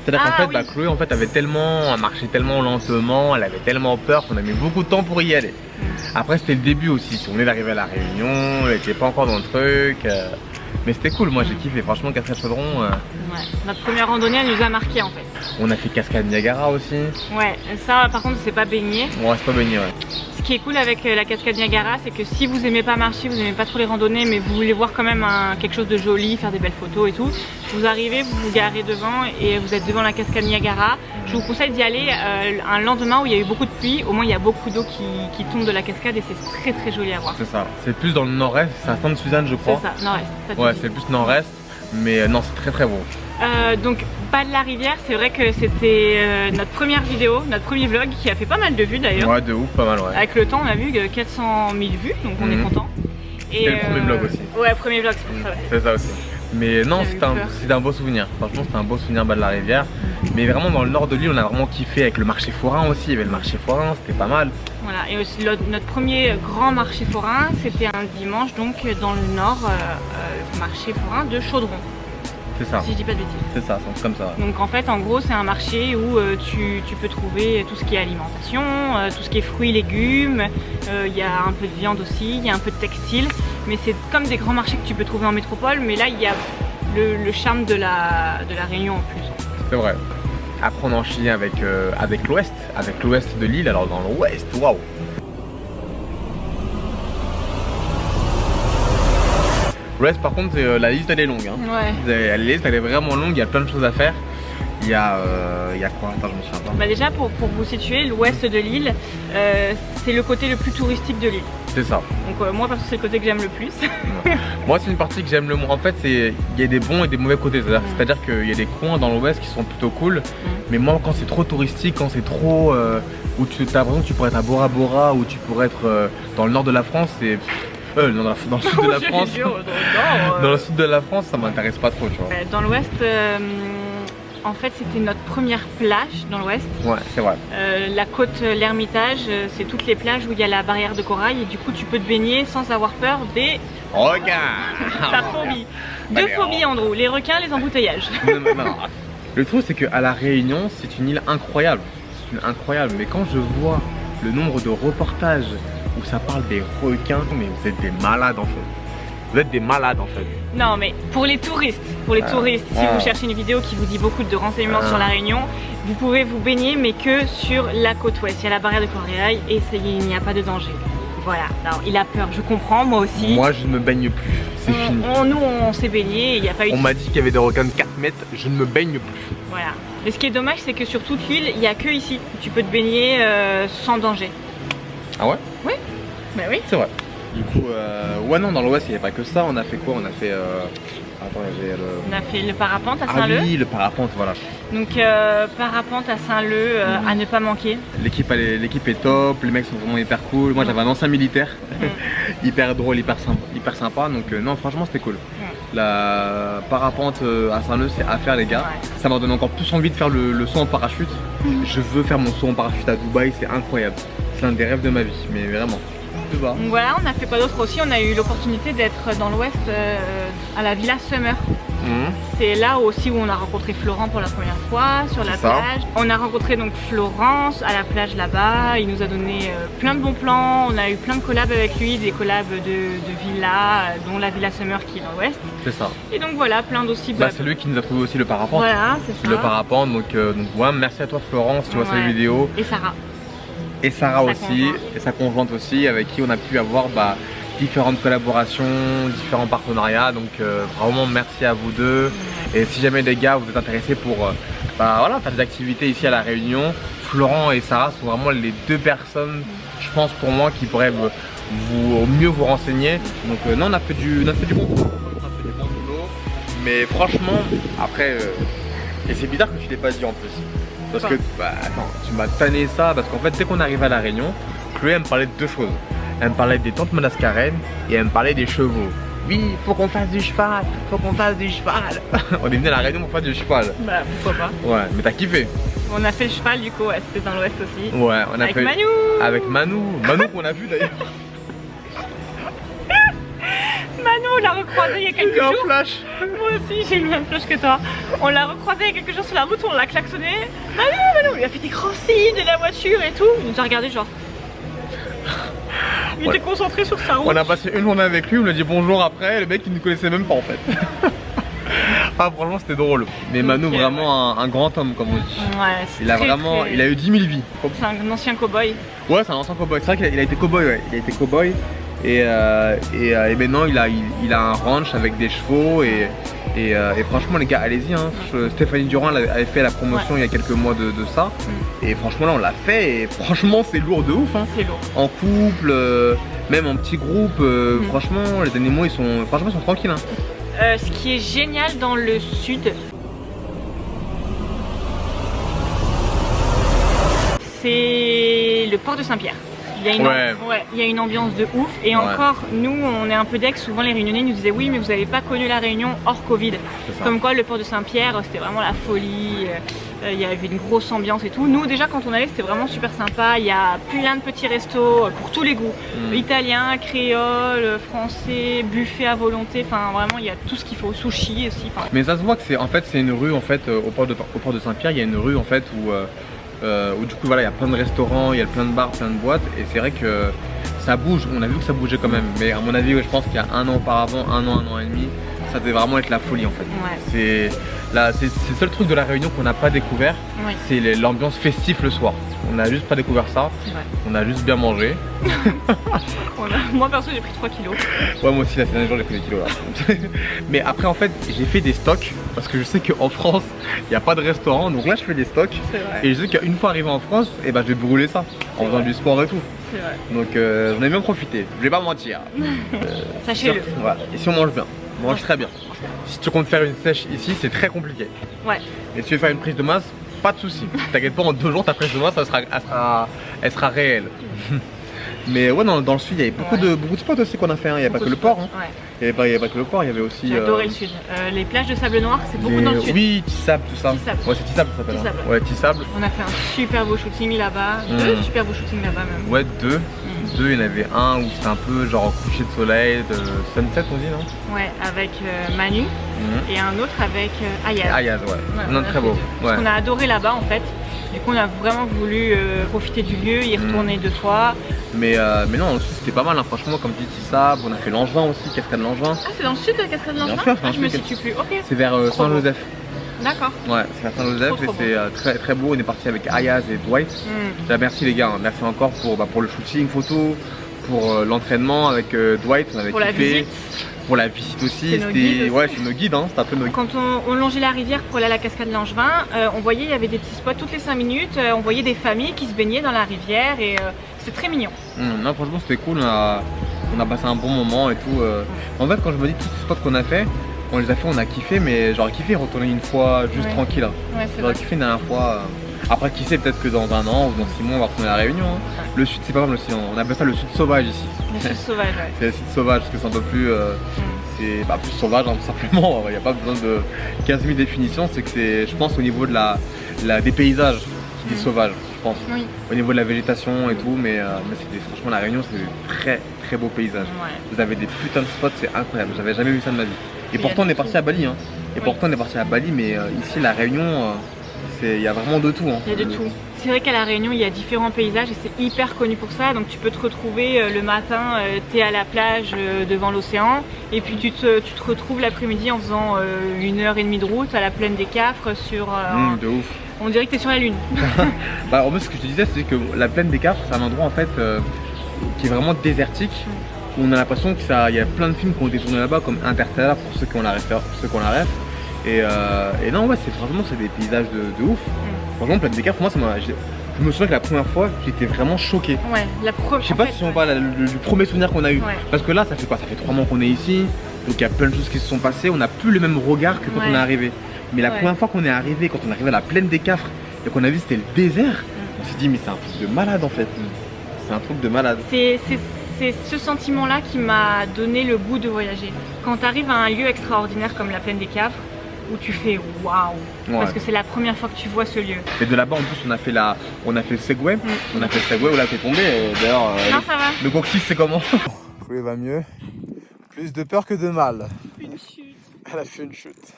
C'est-à-dire qu'en fait, Chloé en fait, elle marchait tellement lentement, elle avait tellement peur qu'on a mis beaucoup de temps pour y aller. Après c'était le début aussi, on venait d'arriver à la Réunion, elle n'était pas encore dans le truc. Mais c'était cool, moi j'ai kiffé, franchement Cascade Chaudron. Ouais, notre première randonnée elle nous a marqué en fait. On a fait Cascade Niagara aussi. Ouais, ça par contre c'est pas baigné. Ouais, c'est pas baigné, ouais. Ce qui est cool avec la Cascade Niagara, c'est que si vous aimez pas marcher, vous aimez pas trop les randonnées, mais vous voulez voir quand même quelque chose de joli, faire des belles photos et tout, vous arrivez, vous vous garez devant et vous êtes devant la Cascade Niagara. Je vous conseille d'y aller un lendemain où il y a eu beaucoup de pluie, au moins il y a beaucoup d'eau qui tombe de la cascade et c'est très très joli à voir. C'est ça, c'est plus dans le nord-est, c'est à Sainte-Suzanne je crois. C'est ça, nord-est. Ouais, c'est plus nord-est, mais non, c'est très très beau. Donc Pas de la Rivière, c'est vrai que c'était notre première vidéo, notre premier vlog qui a fait pas mal de vues d'ailleurs. Ouais, de ouf, pas mal, ouais. Avec le temps, on a vu 400 000 vues, donc on est content. C'était le premier vlog aussi. Ouais, premier vlog, c'est pour ça, ouais. C'est ça aussi. Mais non, c'était un beau souvenir. Franchement, c'était un beau souvenir Bas de la Rivière. Mais vraiment, dans le nord de l'île, on a vraiment kiffé avec le marché forain aussi. Il y avait le marché forain, c'était pas mal. Voilà, et aussi notre premier grand marché forain, c'était un dimanche, donc dans le nord, le marché forain de Chaudron. C'est ça. Si je dis pas de bêtises. C'est ça, c'est comme ça. Donc en fait, en gros, c'est un marché où tu peux trouver tout ce qui est alimentation, tout ce qui est fruits, légumes. Il y a un peu de viande aussi, il y a un peu de textile. Mais c'est comme des grands marchés que tu peux trouver en métropole. Mais là, il y a le charme de la Réunion en plus. C'est vrai. Après, on a enchaîné avec l'ouest de l'île. Alors dans l'ouest, waouh! L'ouest par contre la liste elle est longue hein. Ouais. La liste elle est vraiment longue, il y a plein de choses à faire. Il y a quoi? Attends, je me souviens pas. Bah déjà pour vous situer, l'ouest de l'île, c'est le côté le plus touristique de l'île. C'est ça. Donc moi perso c'est le côté que j'aime le plus. Moi c'est une partie que j'aime le moins. En fait il y a des bons et des mauvais côtés. C'est-à-dire qu'il y a des coins dans l'ouest qui sont plutôt cool. Mais moi quand c'est trop touristique, quand c'est trop où tu as l'impression que tu pourrais être à Bora Bora ou tu pourrais être dans le nord de la France, c'est dans le sud de la France. Dans le sud de la France, ça m'intéresse pas trop, tu vois. Dans l'ouest, en fait, c'était notre première plage dans l'ouest. Ouais, c'est vrai. La côte L'Ermitage, c'est toutes les plages où il y a la barrière de corail et du coup, tu peux te baigner sans avoir peur des requins. Ta phobie. Deux phobies, Andrew, les requins, les embouteillages. Non. Le truc, c'est qu'à La Réunion, c'est une île incroyable. C'est une incroyable. Mais quand je vois le nombre de reportages où ça parle des requins, mais vous êtes des malades en fait. Vous êtes des malades en fait. Non mais pour les touristes, si vous cherchez une vidéo qui vous dit beaucoup de renseignements sur La Réunion, vous pouvez vous baigner mais que sur la côte ouest. Il y a la barrière de corail et il n'y a pas de danger. Voilà, alors il a peur, je comprends, moi aussi. Moi je ne me baigne plus, c'est fini. Nous on s'est baigné, il n'y a pas eu de... On m'a dit qu'il y avait des requins de 4 mètres, je ne me baigne plus. Voilà, mais ce qui est dommage c'est que sur toute l'île, il n'y a que ici où tu peux te baigner sans danger. Ah ouais? Oui, bah oui. C'est vrai. Du coup, ouais non, dans l'ouest il n'y avait pas que ça, on a fait quoi? On a fait... Attends, on a fait le parapente à Saint-Leu. Ah oui, le parapente, voilà. Donc parapente à Saint-Leu, à ne pas manquer. L'équipe est top, les mecs sont vraiment hyper cool. Moi j'avais un ancien militaire, hyper drôle, hyper sympa. Donc non, franchement c'était cool. La parapente à Saint-Leu, c'est à faire les gars. Ça m'a donné encore plus envie de faire le saut en parachute. Je veux faire mon saut en parachute à Dubaï, c'est incroyable. C'est un des rêves de ma vie, mais vraiment. Donc voilà, on a fait quoi d'autre aussi? On a eu l'opportunité d'être dans l'ouest à la Villa Summer. C'est là aussi où on a rencontré Florent pour la première fois sur la plage. On a rencontré donc Florence à la plage là-bas. Il nous a donné plein de bons plans. On a eu plein de collabs avec lui, des collabs de villas, dont la Villa Summer qui est dans l'ouest. C'est ça. Et donc voilà, plein d'aussi. C'est lui qui nous a trouvé aussi le parapente. Voilà, c'est ça. Le parapente, donc ouais, merci à toi Florence si tu vois cette vidéo. Et Sarah. Et Sarah aussi, et sa conjointe aussi, avec qui on a pu avoir différentes collaborations, différents partenariats. Donc vraiment merci à vous deux. Et si jamais les gars vous êtes intéressés pour voilà, faire des activités ici à La Réunion, Florent et Sarah sont vraiment les deux personnes, je pense pour moi, qui pourraient mieux vous renseigner. Donc non, on a fait du bon boulot. Mais franchement, après, et c'est bizarre que je ne l'ai pas dit en plus. Parce que, attends, tu m'as tanné ça, parce qu'en fait, dès qu'on arrive à La Réunion, Chloé, elle me parlait de deux choses. Elle me parlait des tantes Madagascarènes et elle me parlait des chevaux. Oui, faut qu'on fasse du cheval, faut qu'on fasse du cheval. On est venu à La Réunion pour faire du cheval. Bah, pourquoi pas. Ouais, mais t'as kiffé. On a fait le cheval, du coup, c'était dans l'ouest aussi. Ouais, on a avec fait... Manu. Avec Manu. Manu qu'on a vu d'ailleurs. Manu, on l'a recroisé il y a quelques jours. Un flash. Moi aussi, j'ai eu le même flash que toi. On l'a recroisé il y a quelques jours sur la route, on l'a klaxonné. Manu, on lui a fait des grands signes de la voiture et tout. Il nous a regardé genre. Il était concentré sur sa route. On a passé une journée avec lui, on lui a dit bonjour après, le mec il ne nous connaissait même pas en fait. Ah franchement c'était drôle. Mais Manu vraiment un grand homme comme on dit. Ouais, il a vraiment, il a eu 10 000 vies. C'est un ancien cow-boy. Ouais, c'est un ancien cow-boy. C'est vrai qu'il a été cow-boy, ouais. Il a été cow-boy. Et maintenant il a un ranch avec des chevaux et franchement les gars allez-y hein. Stéphanie Durand avait fait la promotion il y a quelques mois de ça et franchement là on l'a fait et franchement c'est lourd de ouf hein. C'est lourd. En couple, même en petit groupe, franchement les animaux ils sont tranquilles hein. Ce qui est génial dans le sud, c'est le port de Saint-Pierre. Il y a une ambiance de ouf et encore nous on est un peu deck, souvent les Réunionnais nous disaient oui mais vous n'avez pas connu La Réunion hors Covid. Comme quoi le port de Saint-Pierre c'était vraiment la folie, il y avait une grosse ambiance et tout. Nous déjà quand on allait c'était vraiment super sympa, il y a plein de petits restos pour tous les goûts, italien, créole, français, buffet à volonté, enfin vraiment il y a tout ce qu'il faut, sushi aussi. Mais ça se voit que c'est une rue en fait au port de Saint-Pierre, il y a une rue en fait où du coup voilà il y a plein de restaurants, il y a plein de bars, plein de boîtes et c'est vrai que ça bouge, on a vu que ça bougeait quand même mais à mon avis je pense qu'il y a un an auparavant, un an et demi ça devait vraiment être la folie en fait. Là, c'est le seul truc de la Réunion qu'on n'a pas découvert, Oui. c'est l'ambiance festive le soir. On n'a juste pas découvert ça, C'est vrai. on a juste bien mangé. Moi perso j'ai pris 3 kilos. Ouais, moi aussi, la dernière jour j'ai pris des kilos là. Mais après, en fait, j'ai fait des stocks parce que je sais qu'en France, il n'y a pas de restaurant. Donc là, je fais des stocks. C'est vrai. Et je sais qu'une fois arrivé en France, eh ben, je vais brûler ça en faisant du sport et tout. C'est vrai. Donc j'en ai bien profité, je vais pas mentir. Sachez-le. Voilà. Et si on mange bien, on mange très bien. Si tu comptes faire une sèche ici, c'est très compliqué. Ouais. Et si tu veux faire une prise de masse, pas de soucis. T'inquiète pas, en 2 jours ta prise de masse elle sera réelle. Mais ouais, dans le sud, il y avait beaucoup de spots aussi qu'on a fait. Il n'y a pas que le port. Hein. Ouais. Il n'y avait pas que le port, il y avait aussi. J'ai adoré le sud. Les plages de sable noir, c'est beaucoup dans le sud. Oui, Tissable, tout ça. Tissable. Ouais, c'est Tissable ça s'appelle. Tissable. Ouais, Tissable. On a fait un super beau shooting là-bas. 2 super beaux shootings là-bas même. Ouais, 2. Il y en avait un où c'était un peu genre coucher de soleil, de sunset on dit, non? Ouais, avec Manu et un autre avec Ayaz. Ayaz, ouais. Non, très beau. Ouais. Parce qu'on a adoré là-bas en fait. Du coup, on a vraiment voulu profiter du lieu, y retourner 2 fois. Mais non, c'était pas mal, hein. Franchement, comme tu dis, Tissable, on a fait Langevin aussi, Cascade Langevin. Ah, c'est dans le sud de la cascade de Bien Langevin? sûr, Ah, je me situe plus. Ok. C'est vers Saint-Joseph. D'accord. Ouais, c'est vers Saint-Joseph Trop et c'est très très beau. On est parti avec Ayaz et Dwight. Merci les gars, hein. Merci encore pour le shooting photo, pour l'entraînement avec Dwight, on avait Pour la kiffé. visite. Pour la visite aussi, C'est nos guides aussi. Ouais, c'est nos guides, hein. C'était un peu nos guides. Quand on longeait la rivière pour aller à la cascade Langevin, on voyait il y avait des petits spots toutes les 5 minutes, on voyait des familles qui se baignaient dans la rivière et c'est très mignon. Non, franchement c'était cool, on a passé un bon moment et tout. En fait, quand je me dis tous ces spots qu'on a fait, on les a fait, on a kiffé, mais j'aurais kiffé retourner une fois juste tranquille. Hein. Ouais, c'est J'aurais vrai. kiffé une dernière fois. Après, qui sait, peut-être que dans 1 an ou dans 6 mois, on va retourner à la Réunion. Hein. Le sud, c'est pas mal aussi, on appelle ça le sud sauvage ici. Le sud sauvage, ouais. C'est le sud sauvage parce que c'est un peu plus, c'est plus sauvage, hein, tout simplement. Il n'y a pas besoin de 15 000 définitions. C'est que c'est, je pense, au niveau de des paysages qui dit sauvage, je pense. Oui. Au niveau de la végétation et tout, mais franchement, la Réunion, c'est des très très beaux paysages. Ouais. Vous avez des putains de spots, c'est incroyable. J'avais jamais vu ça de ma vie. Et Il y pourtant, a on de est parti tout. à Bali. Hein. Et pourtant, on est parti à Bali, mais ici, la Réunion, il y a vraiment de tout. Hein. Il y a de tout. C'est vrai qu'à La Réunion, il y a différents paysages et c'est hyper connu pour ça. Donc tu peux te retrouver le matin, tu es à la plage devant l'océan et puis tu te retrouves l'après-midi en faisant 1h30 de route à la plaine des Cafres sur... De ouf. On dirait que tu es sur la lune. Bah, en fait, ce que je te disais, c'est que la plaine des Cafres, c'est un endroit en fait qui est vraiment désertique. Où on a l'impression qu'il y a plein de films qui ont été tournés là-bas, comme Interstellar pour ceux qui ont la ref. Et non, ouais, c'est des paysages de ouf. Franchement, plaine des Cafres, pour moi, je me souviens que la première fois, j'étais vraiment choqué. Ouais, Je sais pas si on parle du premier souvenir qu'on a eu. Ouais. Parce que là, ça fait quoi? Ça fait 3 mois qu'on est ici. Donc il y a plein de choses qui se sont passées. On n'a plus le même regard que quand on est arrivé. Mais la première fois qu'on est arrivé, quand on est arrivé à la plaine des Cafres et qu'on a vu c'était le désert, on s'est dit mais c'est un truc de malade en fait. C'est un truc de malade. C'est ce sentiment-là qui m'a donné le goût de voyager. Quand tu arrives à un lieu extraordinaire comme la plaine des Cafres, où tu fais waouh, parce que c'est la première fois que tu vois ce lieu. Et de là-bas en plus on a fait le Segway. On a fait le Segway où là t'es tombé. D'ailleurs Non, ça va. le coccyx c'est comment? Chloé va mieux. Plus de peur que de mal. Une chute. Elle a fait une chute.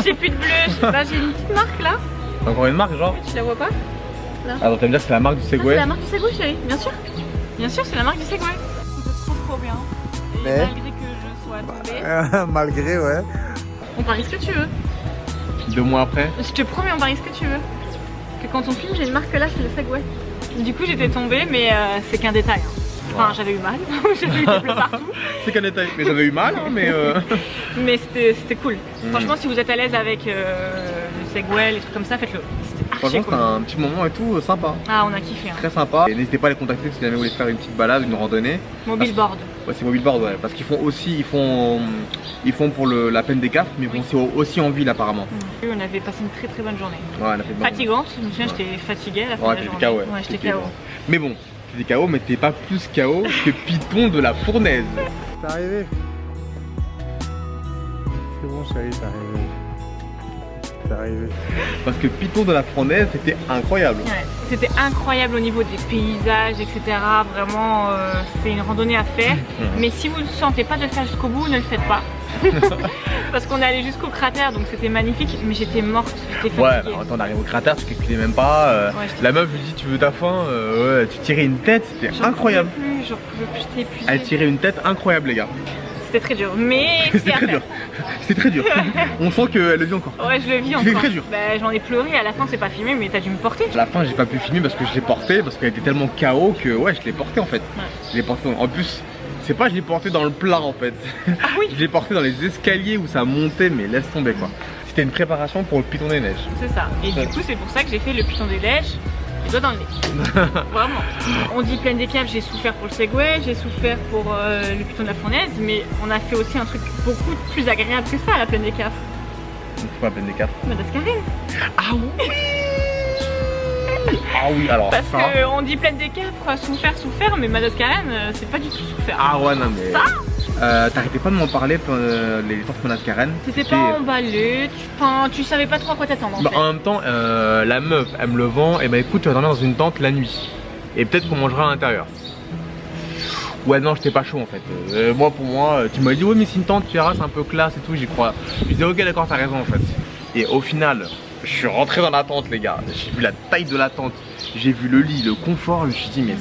J'ai plus de bleu. Là, j'ai une petite marque là. Encore une marque genre? Tu la vois pas? Alors tu vas me dire que c'est la marque du Ah, Segway? c'est la marque du Segway, chérie. Bien sûr. Bien sûr, c'est la marque du Segway. C'était trop bien. Et Mais malgré que je sois tombée, malgré, ouais. on parie ce que tu veux. 2 mois après? Je te promets, on parie ce que tu veux. Que quand on filme, j'ai une marque là, c'est le Segway. Du coup, j'étais tombée, mais c'est qu'un détail. Hein. Enfin, j'avais eu mal, j'avais eu des bleus partout. C'est qu'un détail, mais j'avais eu mal, hein, mais. Mais c'était cool. Franchement, si vous êtes à l'aise avec le Segway, les trucs comme ça, faites-le. C'était archi Franchement, cool. c'était un petit moment et tout sympa. Ah, on a kiffé. Hein. Très sympa. Et n'hésitez pas à les contacter si jamais vous voulez faire une petite balade, une randonnée. Mobile board. Ouais, c'est mobile board, ouais. Parce qu'ils font aussi, ils font pour la plaine des Cafres, mais ils font aussi en ville apparemment. On avait passé une très très bonne journée. Ouais, on a fait Fatigante, je me souviens, j'étais fatiguée à la fin Ouais, de la t'étais journée. KO, ouais. J'étais KO. Mais bon, t'étais KO, mais t'es pas plus KO que Python de la Fournaise. T'es arrivé? C'est bon, chérie, t'es arrivé. T'es arrivé. Parce que Python de la Fournaise, c'était incroyable. Ouais, c'était incroyable au niveau des paysages, etc. Vraiment, c'est une randonnée à faire. Mais si vous ne sentez pas de le faire jusqu'au bout, ne le faites pas. Parce qu'on est allé jusqu'au cratère, donc c'était magnifique, mais j'étais morte, j'étais fatiguée. Ouais, bah, attends, on arrive au cratère, tu calculais même pas. La meuf lui dit tu veux ta faim, ouais, tu tirais une tête, c'était incroyable. J'en pouvais plus, j'étais épuisée. Elle tirait une tête incroyable les gars. C'était très dur, mais C'était très dur. C'était très dur. On sent qu'elle le vit encore. Ouais, je le vis encore. C'était très dur. Bah, j'en ai pleuré, à la fin c'est pas filmé, mais t'as dû me porter. À la fin, j'ai pas pu filmer parce que je l'ai porté, parce qu'elle était tellement KO que ouais, je l'ai porté en fait. Ouais. Je l'ai porté. En plus, c'est pas je l'ai porté dans le plat en fait. Ah oui. Je l'ai porté dans les escaliers où ça montait, mais laisse tomber quoi. C'était une préparation pour le Python des Neiges. C'est ça. Et du coup, c'est pour ça que j'ai fait le Python des Neiges. Les doigts dans le nez. Vraiment. On dit Plaine des Caves, j'ai souffert pour le Segway, j'ai souffert pour le Python de la Fournaise, mais on a fait aussi un truc beaucoup plus agréable que ça à la Plaine des Caves. Pourquoi la Plaine des Caves? Madagascarine. Ah oui. Ah oui, alors Parce ça... qu'on dit Plaine des Caves, quoi, souffert, mais Madagascarine, c'est pas du tout souffert. Ah ouais, non mais... Ça t'arrêtais pas de m'en parler, les tortues Madagascarines. C'était pas emballé, tu savais pas trop à quoi t'attendre en bah, fait. en même temps, la meuf, elle me le vend, et bah écoute, tu vas dormir dans une tente la nuit. Et peut-être qu'on mangera à l'intérieur. Ouais non, j'étais pas chaud en fait. Moi pour moi, tu m'as dit ouais mais c'est une tente, tu verras, c'est un peu classe et tout, j'y crois. Je disais ok d'accord, t'as raison en fait. Et au final, je suis rentré dans la tente les gars, j'ai vu la taille de la tente, j'ai vu le lit, le confort, je me suis dit mais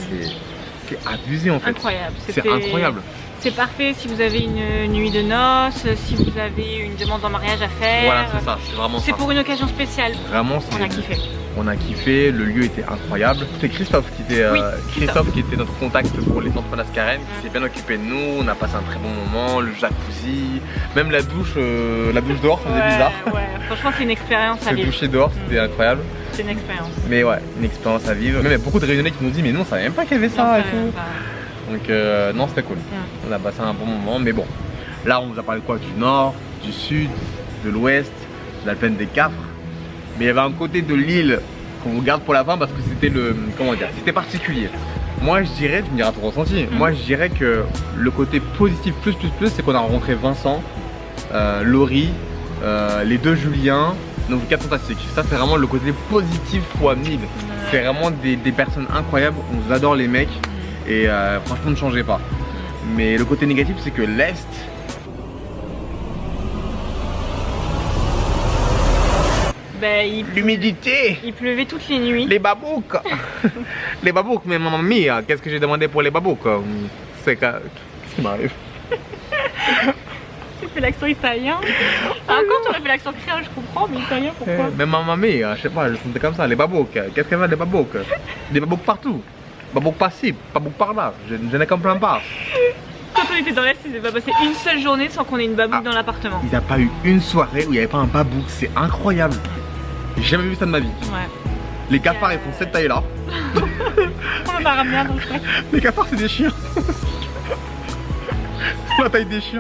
c'est abusé en fait. Incroyable. C'est incroyable. C'est parfait si vous avez une nuit de noces, si vous avez une demande en mariage à faire. Voilà c'est ça, c'est vraiment ça. C'est pour une occasion spéciale. Vraiment On a kiffé. On a kiffé, le lieu était incroyable. C'est Christophe qui était, Oui, Christophe qui était notre contact pour les tortues Madagascarines, qui s'est bien occupé de nous, on a passé un très bon moment, le jacuzzi, même la douche dehors, ça faisait bizarre. Ouais, franchement c'est une expérience à Se vivre. doucher dehors, c'était incroyable. C'est une expérience. Mais ouais, une expérience à vivre. Même il y a beaucoup de Réunionnais qui nous disent mais non, on savait même pas qu'il y avait ça et tout. Donc non, c'était cool. On a passé un bon moment, mais bon. Là, on vous a parlé de quoi? Du nord, du sud, de l'ouest, de la plaine des Cafres. Mais il y avait un côté de l'île qu'on vous garde pour la fin parce que c'était comment dire, c'était particulier. Moi, je dirais, tu me diras ton ressenti. Moi, je dirais que le côté positif plus, c'est qu'on a rencontré Vincent, Laurie, les deux Julien, donc 4 fantastiques. Ça, c'est vraiment le côté positif fois 1000. C'est vraiment des personnes incroyables. On vous adore les mecs. Et franchement ne changez pas. Mais le côté négatif c'est que l'Est, Ben, l'humidité, il pleuvait toutes les nuits. les babouks. Les babouks, mais maman mia, qu'est-ce que j'ai demandé pour les babouks? C'est qu'est-ce qui m'arrive? Tu fais l'accent italien. Quand tu aurais fait l'accent créole, je comprends, mais italien pourquoi? Mais maman mia, je sais pas, je sentais comme ça, les babouks. Qu'est-ce qu'il y a des babouks? Des babouks partout. Babouks par-ci, babouks par-là, je n'ai qu'un plein pas. Quand on était dans l'Est, il s'est pas passé une seule journée sans qu'on ait une babouque dans l'appartement. Il n'y a pas eu une soirée où il n'y avait pas un babouk, c'est incroyable. J'ai jamais vu ça de ma vie. Ouais. Les cafards ils font cette taille là. On en a ramené un dans le sac. Les cafards c'est des chiens. C'est la taille des chiens.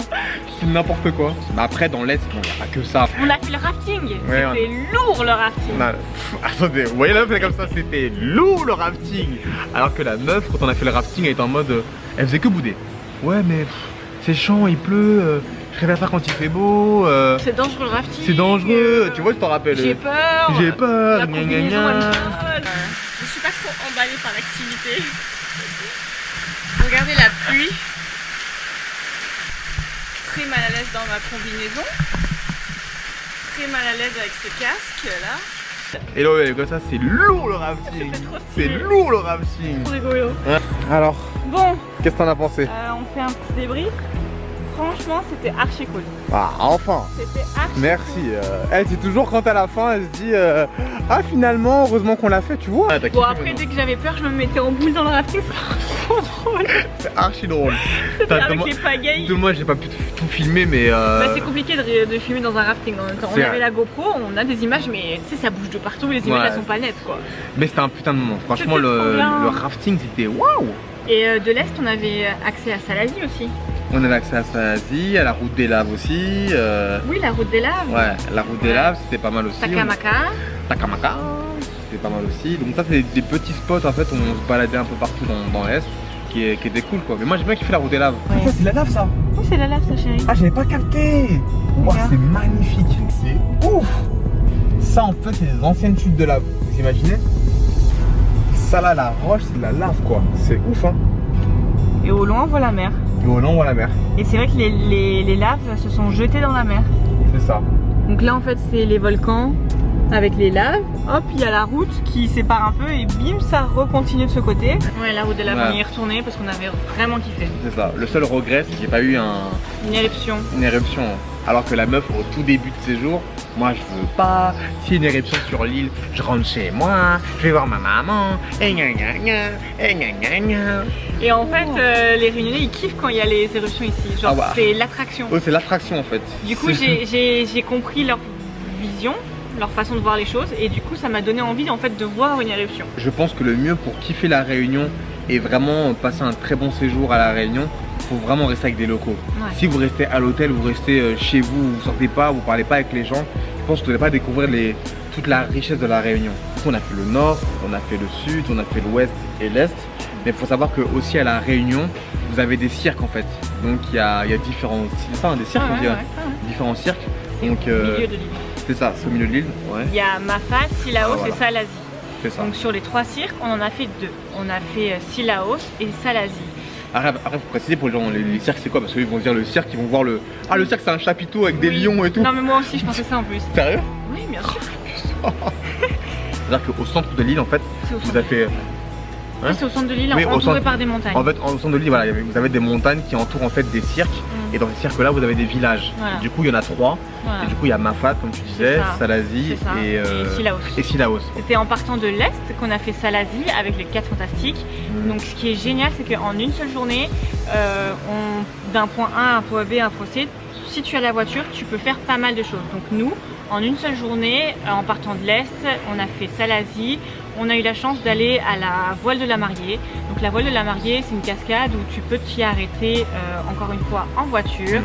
C'est n'importe quoi. Mais après dans l'Est, bon, il n'y a pas que ça. On a fait le rafting. Ouais, c'était lourd le rafting. Non, attendez, vous voyez la meuf elle est comme ça, c'était lourd le rafting. Alors que la meuf quand on a fait le rafting elle était en mode, elle faisait que bouder. Ouais mais c'est chiant, il pleut, je préfère faire quand il fait beau. C'est dangereux le rafting. C'est dangereux, tu vois, je t'en rappelle. J'ai peur. J'ai peur. La gna, combinaison, gna, gna. elle me donne. Je suis pas trop emballée par l'activité. Regardez la pluie. Très mal à l'aise dans ma combinaison. Très mal à l'aise avec ce casque là. Et là, ouais, comme ça, c'est lourd le rafting. C'est lourd le rafting. Trop rigolo. Ouais. Alors, Bon, qu'est-ce que t'en as pensé? on fait un petit débrief. Franchement, c'était archi cool. Ah, enfin. C'était archi Merci. Elle, c'est toujours quand à la fin, elle se dit ah, finalement, heureusement qu'on l'a fait, tu vois. Ah, Bon, après, dès que j'avais peur, je me mettais en boule dans le rafting. C'est trop drôle. C'est archi drôle. C'était avec les pagailles. Moi, j'ai pas pu tout filmer, mais. Bah, c'est compliqué de filmer dans un rafting en même temps. On C'est avait vrai. la GoPro, on a des images, mais tu sais, ça bouge de partout, les images Ouais. elles sont pas nettes quoi. Mais c'était un putain de moment. Franchement, C'était trop bien. le rafting, c'était waouh. Et de l'Est, on avait accès à Salazie aussi. On avait accès à Salazie, à la route des laves aussi. Oui, la route des laves. Ouais, la route des laves, c'était pas mal aussi. Takamaka. Takamaka, c'était pas mal aussi. Donc ça c'est des petits spots en fait où on se baladait un peu partout dans l'Est qui était cool quoi. Mais moi j'ai bien kiffé la route des laves. Ouais. Ça c'est la lave ça. Oui, c'est la lave ça chérie. Ah j'avais pas capté. Wow, Regarde. c'est magnifique. C'est ouf. Ça en fait c'est les anciennes chutes de lave. Vous imaginez? Ça là la roche c'est de la lave quoi. C'est ouf hein. Et au loin on voit la mer. Et au long on voit la mer. Et c'est vrai que les laves se sont jetées dans la mer. C'est ça. Donc là en fait c'est les volcans. avec les laves. Hop, il y a la route qui sépare un peu et bim, ça recontinue de ce côté. Ouais, la route des laves, on y est retourné parce qu'on avait vraiment kiffé. C'est ça. Le seul regret, c'est qu'il n'y ait pas eu une éruption. Une éruption. Alors que la meuf, au tout début de séjour, moi je veux pas. S'il y a une éruption sur l'île, je rentre chez moi, je vais voir ma maman. Et gna gna gna, et gna gna gna. Et en fait, les Réunionnais ils kiffent quand il y a les éruptions ici. Genre, c'est l'attraction. Oh, c'est l'attraction en fait. Du coup, j'ai compris leur vision, leur façon de voir les choses, et du coup, ça m'a donné envie en fait de voir une éruption. Je pense que le mieux pour kiffer la Réunion et vraiment passer un très bon séjour à la Réunion, faut vraiment rester avec des locaux. Ouais. Si vous restez à l'hôtel, vous restez chez vous, vous sortez pas, vous parlez pas avec les gens, je pense que vous n'allez pas découvrir toute la richesse de la Réunion. On a fait le nord, on a fait le sud, on a fait l'ouest et l'est, mais il faut savoir que aussi à la Réunion, vous avez des cirques en fait. Donc il y a différents, c'est ça, des cirques, on dirait, différents cirques. Donc au milieu de l'île. C'est ça, c'est au milieu de l'île. Ouais. Il y a Mafat, Sillaos et Salazie. C'est ça. Donc sur les 3 cirques, on en a fait 2. On a fait Sillaos et Salazie. Après, faut préciser pour les gens, les cirques c'est quoi? Parce qu'ils vont se dire le cirque, ils vont voir le... Ah, le cirque c'est un chapiteau avec des lions et tout. Non mais moi aussi je pensais ça en plus. Sérieux? Oui, bien sûr. C'est-à-dire qu'au centre de l'île en fait, vous avez fait... Oui, c'est au centre de l'île, entouré par des montagnes. En fait, au centre de l'île, voilà, vous avez des montagnes qui entourent en fait des cirques. Et dans ces cirques-là, vous avez des villages. Voilà. Du coup, il y en a 3. Voilà. Et du coup, il y a Mafat, comme tu disais, Salazie et Sillaos. C'était en partant de l'Est qu'on a fait Salazie avec les 4 fantastiques. Donc, ce qui est génial, c'est qu'en une seule journée, d'un point A à un point B à un point C, si tu as la voiture, tu peux faire pas mal de choses. Donc, nous, en une seule journée, en partant de l'Est, on a fait Salazie. On a eu la chance d'aller à la voile de la Mariée. Donc la voile de la Mariée, c'est une cascade où tu peux t'y arrêter encore une fois en voiture.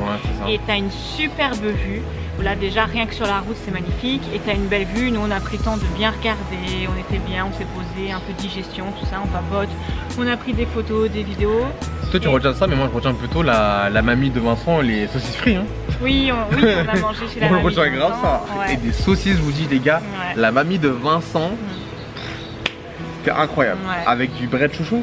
Et tu as une superbe vue. Là déjà rien que sur la route c'est magnifique. Et tu as une belle vue. Nous on a pris le temps de bien regarder. On était bien, on s'est posé, un peu de digestion, tout ça, on papote. On a pris des photos, des vidéos. Toi tu retiens ça, mais moi je retiens plutôt la mamie de Vincent et les saucisses frites. Hein. Oui, on a mangé chez la mamie. On retiens grave ça. Ouais. Et des saucisses, je vous dis les gars, la mamie de Vincent. C'était incroyable, avec du bread chouchou,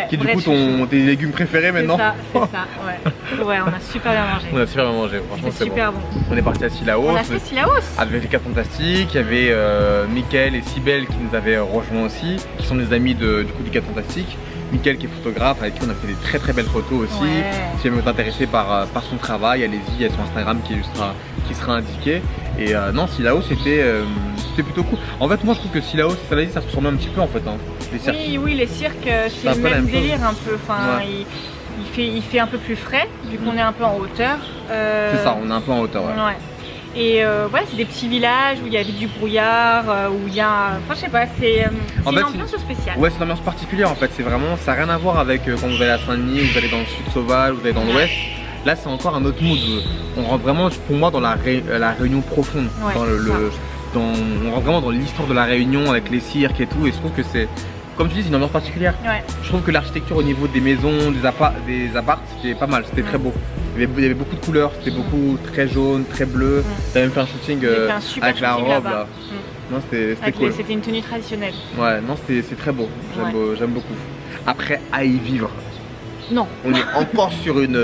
qui est du coup tes légumes préférés maintenant. C'est ça, ouais. Ouais, on a super bien mangé. On a super bien mangé, franchement c'est super bon. On est parti à Sillaos. On a fait Sillaos. Avec les 4 fantastiques, il y avait Mickaël et Cybèle qui nous avaient rejoints aussi, qui sont des amis du coup des 4 fantastiques. Mickaël qui est photographe, avec qui on a fait des très belles photos aussi. Si jamais vous êtes intéressé par son travail, allez-y, il y a son Instagram qui sera indiqué. Et non, Sillaos c'était plutôt cool. En fait moi je trouve que Sillaos et Salazie ça se ressemble un petit peu en fait, hein, les cirques. Oui, les cirques c'est le même délire un peu. Enfin, il fait un peu plus frais vu qu'on est un peu en hauteur. C'est ça, on est un peu en hauteur. Ouais. Et voilà, c'est des petits villages où il y a vite du brouillard, où il y a... Enfin je sais pas, c'est une ambiance spéciale. Ouais, c'est une ambiance particulière en fait, c'est vraiment... Ça n'a rien à voir avec quand vous allez à Saint-Denis, vous allez dans le sud sauvage, vous allez dans l'ouest. Là c'est encore un autre mood. On rentre vraiment pour moi dans la Réunion profonde. On rentre vraiment dans l'histoire de la Réunion avec les cirques et tout. Et je trouve que c'est, comme tu dis, c'est une ambiance particulière. Je trouve que l'architecture au niveau des maisons, des apparts, c'était pas mal, c'était très beau. Il y avait beaucoup de couleurs, c'était beaucoup très jaune, très bleu. T'as même fait un shooting avec la robe là. Non, c'était cool. C'était une tenue traditionnelle. Ouais, non, c'est très beau. J'aime beaucoup. Après, à y vivre. Non. On est encore sur une...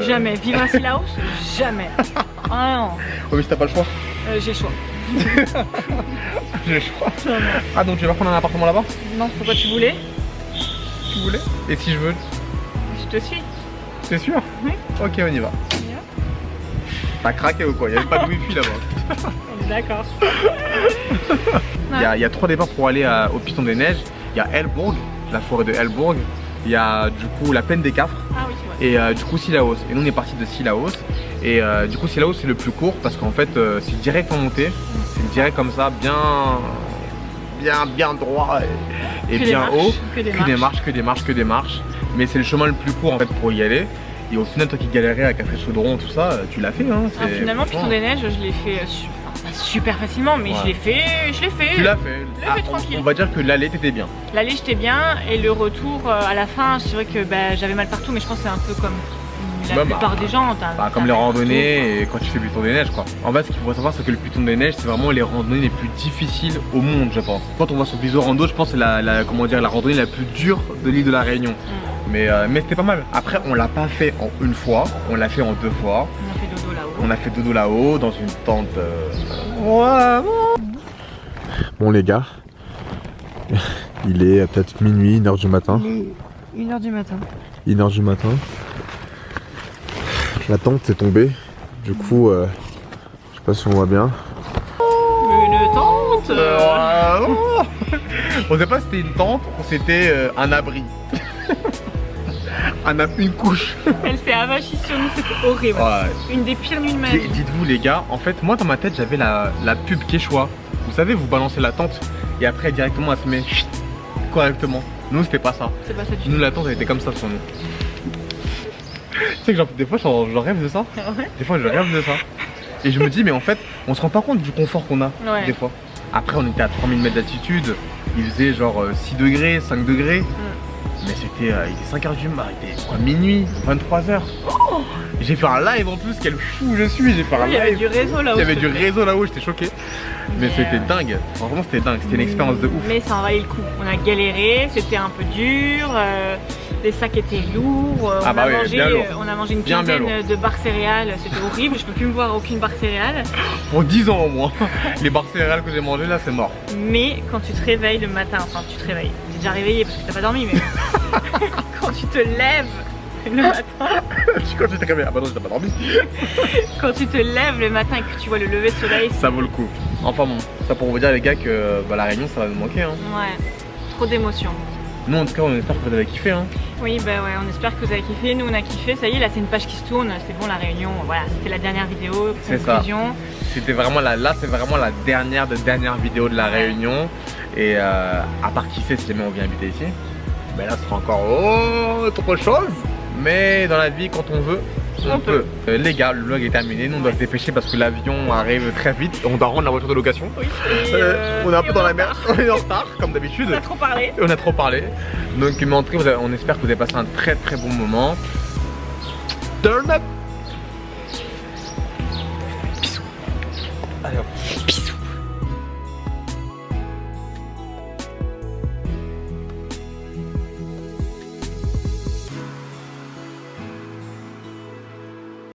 Jamais. Vivre à Sillaos? Jamais. Ah non. Oh, mais si t'as pas le choix? J'ai le choix. J'ai le choix. Ah, donc tu vas prendre un appartement là-bas? Non, pourquoi tu voulais? Tu voulais? Et si je veux? Je te suis. C'est sûr? Oui. Ok, on y va. T'as craqué ou quoi? Il n'y avait pas de wifi là-bas. D'accord. Il y a 3 départs pour aller au Piton des Neiges. Il y a Helbourg, la forêt de Helbourg. Il y a du coup la Plaine des Cafres et du coup Sillaos. Et nous on est parti de Sillaos. Et du coup Sillaos c'est le plus court parce qu'en fait c'est direct en montée. C'est direct comme ça, bien droit et bien haut. Que des marches. Mais c'est le chemin le plus court en fait pour y aller. Et au final toi qui galérais à Café Chaudron tout ça, tu l'as fait hein. Finalement Piton des Neiges je l'ai fait super facilement, mais je l'ai fait. Tu l'as fait. Tranquille. On va dire que l'aller t'étais bien. L'aller j'étais bien et le retour à la fin, c'est vrai que j'avais mal partout, mais je pense que c'est un peu comme la plupart des gens. Comme les randonnées et quand tu fais le Piton des Neiges quoi. En fait ce qu'il faut savoir c'est que le Piton des Neiges c'est vraiment les randonnées les plus difficiles au monde je pense. Quand on va sur Biseau Rando je pense que c'est la randonnée la plus dure de l'île de la Réunion. Mais c'était pas mal. Après on l'a pas fait en une fois, on l'a fait en 2 fois. On a fait dodo là-haut. On a fait dodo là-haut dans une tente. Bon les gars, il est peut-être minuit, 1h du matin. Il est 1h du matin. 1h du matin. La tente est tombée. Du coup, je sais pas si on voit bien. Une tente On sait pas si c'était une tente ou c'était un abri. Une couche. Elle s'est avachie sur nous, c'était horrible. Ouais. Une des pires nuits de ma vie. Dites-vous les gars, en fait moi dans ma tête j'avais la pub Quechua. Vous savez, vous balancez la tente et après directement elle se met correctement. Nous c'était pas ça. C'est pas ça du tout. Nous la tente elle était comme ça sur nous. Tu sais que genre, des fois j'en rêve de ça. Ouais. Des fois je rêve de ça. Et je me dis mais en fait on se rend pas compte du confort qu'on a des fois. Après on était à 3000 mètres d'altitude, il faisait genre 6 degrés, 5 degrés. Mais c'était, il était 5h du mat, il était quoi, minuit, 23h. Oh, j'ai fait un live en plus, quel fou je suis, j'ai fait un live. Il y avait du réseau là-haut. Il y avait du réseau là-haut, j'étais choqué. Mais c'était dingue, franchement c'était dingue, c'était une expérience de ouf. Mais ça en valait le coup, on a galéré, c'était un peu dur, les sacs étaient lourds, on a mangé une quinzaine de barres céréales, c'était horrible, je peux plus me voir aucune barre céréale. Pour 10 ans au moins, les barres céréales que j'ai mangées là c'est mort. Mais quand tu te réveilles le matin, enfin tu te réveilles, t'es déjà réveillé parce que t'as pas dormi mais quand tu te lèves le matin. Quand tu te réveilles, ah bah non t'as pas dormi. Quand tu te lèves le matin et que tu vois le lever de soleil, ça vaut le coup. Enfin bon, ça pour vous dire les gars que la Réunion ça va nous manquer hein. Ouais, trop d'émotions. Nous en tout cas on espère que vous avez kiffé hein. Oui bah ouais, on espère que vous avez kiffé, nous on a kiffé, ça y est là c'est une page qui se tourne, c'est bon la Réunion, voilà c'était la dernière vidéo, conclusion. C'était vraiment là c'est vraiment la dernière vidéo de la Réunion. Et à part qui sait si jamais on vient habiter ici, mais là ce sera encore autre chose. Mais dans la vie quand on veut, on peut. Les gars, le vlog est terminé, nous on doit se dépêcher parce que l'avion arrive très vite. On doit rendre la voiture de location. Oui, on est un peu dans la merde, on est en retard comme d'habitude. On a trop parlé. On a trop parlé. Donc mais en tout cas, on espère que vous avez passé un très bon moment. Turn up. Bisous. Allez hop. Bisous.